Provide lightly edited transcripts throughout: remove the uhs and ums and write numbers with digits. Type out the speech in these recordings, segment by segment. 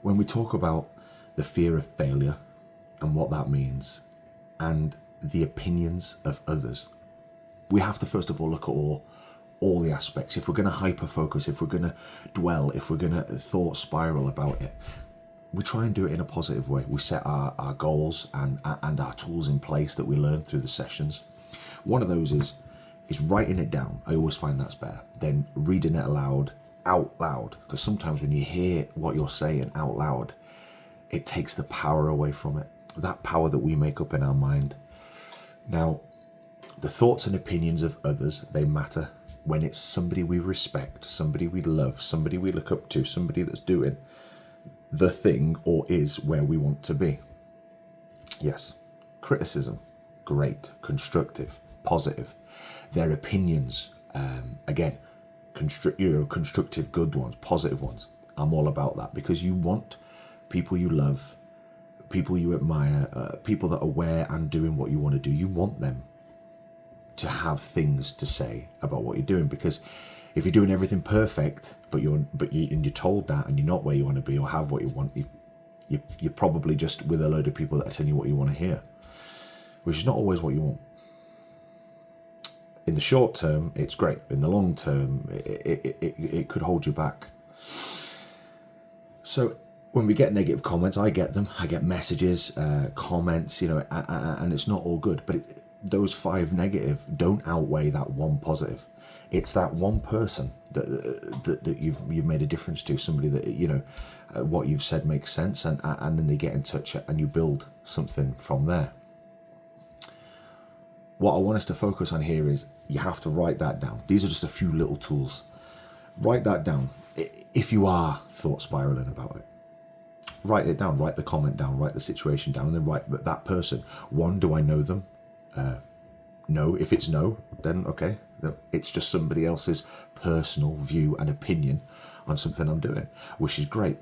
When we talk about the fear of failure and what that means and the opinions of others, we have to first of all look at all the aspects. If we're going to hyper focus, if we're going to dwell, if we're going to thought spiral about it, we try and do it in a positive way. We set our goals and our tools in place that we learn through the sessions. One of those is writing it down. I always find that's better than reading it out loud, because sometimes when you hear what you're saying out loud, it takes the power away from it, that power that we make up in our mind. Now, the thoughts and opinions of others, they matter when it's somebody we respect, somebody we love, somebody we look up to, somebody that's doing the thing or is where we want to be. Yes, criticism, great, constructive, positive. Their opinions, again, constructive, good ones, positive ones. I'm all about that, because you want people you love, people you admire, people that are aware and doing what you want to do. You want them to have things to say about what you're doing, because if you're doing everything perfect, but you're told that, and you're not where you want to be or have what you want, you're probably just with a load of people that are telling you what you want to hear, which is not always what you want. In the short term, it's great. In the long term, it could hold you back. So when we get negative comments, I get them. I get messages, comments, and it's not all good. But those 5 negative don't outweigh that 1 positive. It's that one person that you've made a difference to, somebody that, what you've said makes sense, and then they get in touch and you build something from there. What I want us to focus on here is you have to write that down. These are just a few little tools. Write that down. If you are thought spiraling about it, write it down, write the comment down, write the situation down, and then write that person. 1, do I know them? No. If it's no, then okay. It's just somebody else's personal view and opinion on something I'm doing, which is great.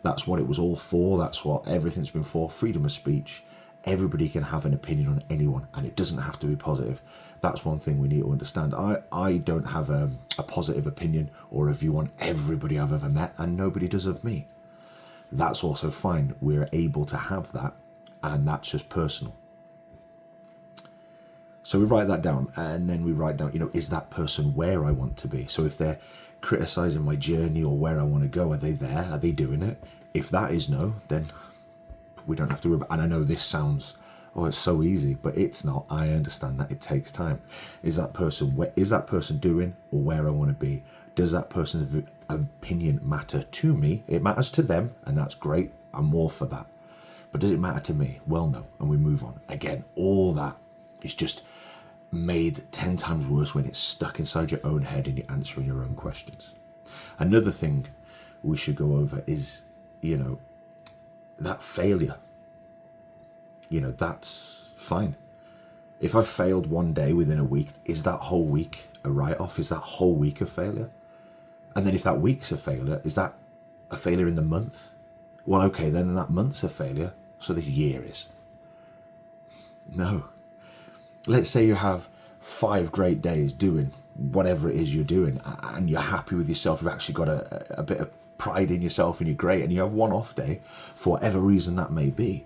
That's what it was all for. That's what everything's been for. Freedom of speech. Everybody can have an opinion on anyone, and it doesn't have to be positive. That's one thing we need to understand. I don't have a positive opinion or a view on everybody I've ever met, and nobody does of me. That's also fine. We're able to have that, and that's just personal. So we write that down, and then we write down, is that person where I want to be? So if they're criticizing my journey or where I want to go, are they there? Are they doing it? If that is no, then we don't have to worry about. And I know this sounds, it's so easy, but it's not. I understand that it takes time. Is that person doing or where I want to be? Does that person's opinion matter to me? It matters to them, and that's great. I'm all for that. But does it matter to me? Well, no. And we move on. Again, all that is just made 10 times worse when it's stuck inside your own head and you're answering your own questions. Another thing we should go over is, that failure. That's fine. If I failed one day within a week, is that whole week a write-off? Is that whole week a failure? And then if that week's a failure, is that a failure in the month? Well, okay, then that month's a failure, so this year is. No. Let's say you have 5 great days doing whatever it is you're doing, and you're happy with yourself. You've actually got a bit of pride in yourself, and you're great, and you have one off day for whatever reason that may be.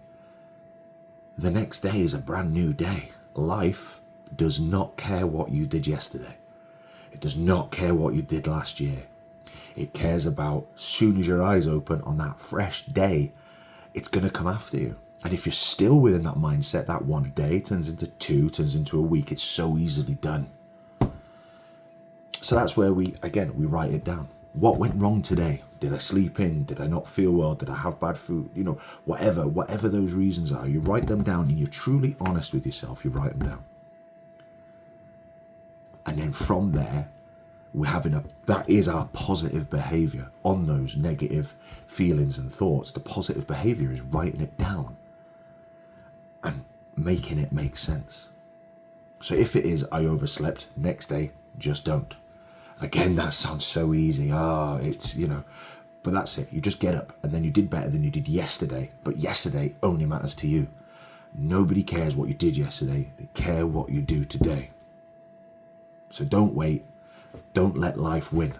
The next day is a brand new day. Life does not care what you did yesterday. It does not care what you did last year. It cares about, as soon as your eyes open on that fresh day, it's going to come after you. And if you're still within that mindset, that one day turns into 2, turns into a week. It's so easily done. So that's where we write it down. What went wrong today? Did I sleep in? Did I not feel well? Did I have bad food? Whatever those reasons are, you write them down, and you're truly honest with yourself. You write them down. And then from there, that is our positive behavior on those negative feelings and thoughts. The positive behavior is writing it down and making it make sense. So if it is, I overslept, next day, just don't. Again, that sounds so easy. But that's it. You just get up, and then you did better than you did yesterday. But yesterday only matters to you. Nobody cares what you did yesterday. They care what you do today. So don't wait. Don't let life win.